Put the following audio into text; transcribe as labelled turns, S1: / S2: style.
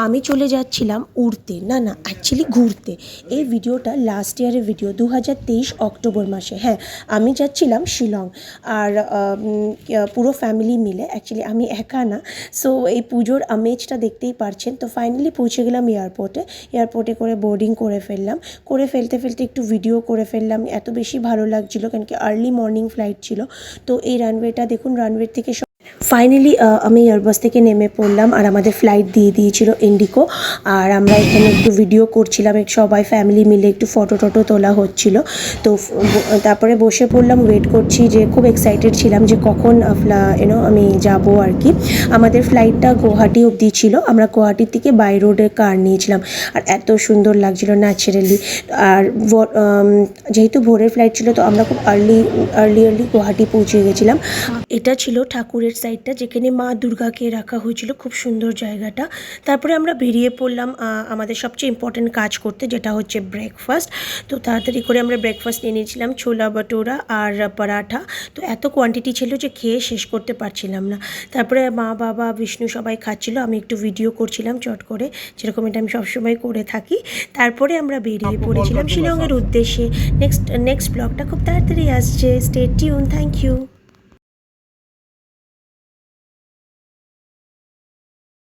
S1: আমি চলে যাচ্ছিলাম উড়তে, না অ্যাকচুয়ালি ঘুরতে। এই ভিডিওটা লাস্ট ইয়ারের ভিডিও, 2023 অক্টোবর মাসে। হ্যাঁ, আমি যাচ্ছিলাম শিলং। আর পুরো ফ্যামিলি মিলে, অ্যাকচুয়ালি আমি একা না। সো এই পুজোর আমেজটা দেখতেই পারছেন। তো ফাইনালি পৌঁছে গেলাম এয়ারপোর্টে করে বোর্ডিং করে ফেললাম। করে ফেলতে একটু ভিডিও করে ফেললাম। এত বেশি ভালো লাগছিলো, কারণ কি আর্লি মর্নিং ফ্লাইট ছিল। তো এই রানওয়েটা দেখুন, রানওয়ে থেকে ফাইনালি আমি এয়ারবাস থেকে নেমে পড়লাম, আর আমাদের ফ্লাইট দিয়ে দিয়েছিল ইন্ডিগো। আর আমরা এখানে একটু ভিডিও করছিলাম, সবাই ফ্যামিলি মিলে একটু ফটো তোলা হচ্ছিল। তো তারপরে বসে পড়লাম, ওয়েট করছি, যে খুব এক্সাইটেড ছিলাম যে কখন আমি যাব আর কি। আমাদের ফ্লাইটটা গুয়াহাটি অবধি ছিল। আমরা গুয়াহাটির থেকে বাই রোডে কার নিয়েছিলাম, আর এত সুন্দর লাগছিল ন্যাচারালি। আর যেহেতু ভোরের ফ্লাইট ছিল, তো আমরা খুব আর্লি গুয়াহাটি পৌঁছে গেছিলাম। এটা ছিল ঠাকুরের সাইডটা, যেখানে মা দুর্গাকে রাখা হয়েছিল, খুব সুন্দর জায়গাটা। তারপরে আমরা বেরিয়ে পড়লাম আমাদের সবচেয়ে ইম্পর্টেন্ট কাজ করতে, যেটা হচ্ছে ব্রেকফাস্ট। তো তাড়াতাড়ি করে আমরা ব্রেকফাস্ট নিয়ে নিয়েছিলাম, ছোলা ভটোরা আর পরাঠা। তো এত কোয়ান্টিটি ছিল যে খেয়ে শেষ করতে পারছিলাম না। তারপরে মা, বাবা, বিষ্ণু সবাই খাচ্ছিল, আমি একটু ভিডিও করছিলাম চট করে, যেরকম এটা আমি সবসময় করে থাকি। তারপরে আমরা বেরিয়ে পড়েছিলাম শিলংয়ের উদ্দেশ্যে। নেক্সট ব্লগটা খুব তাড়াতাড়ি আসছে। Stay tuned. Thank you.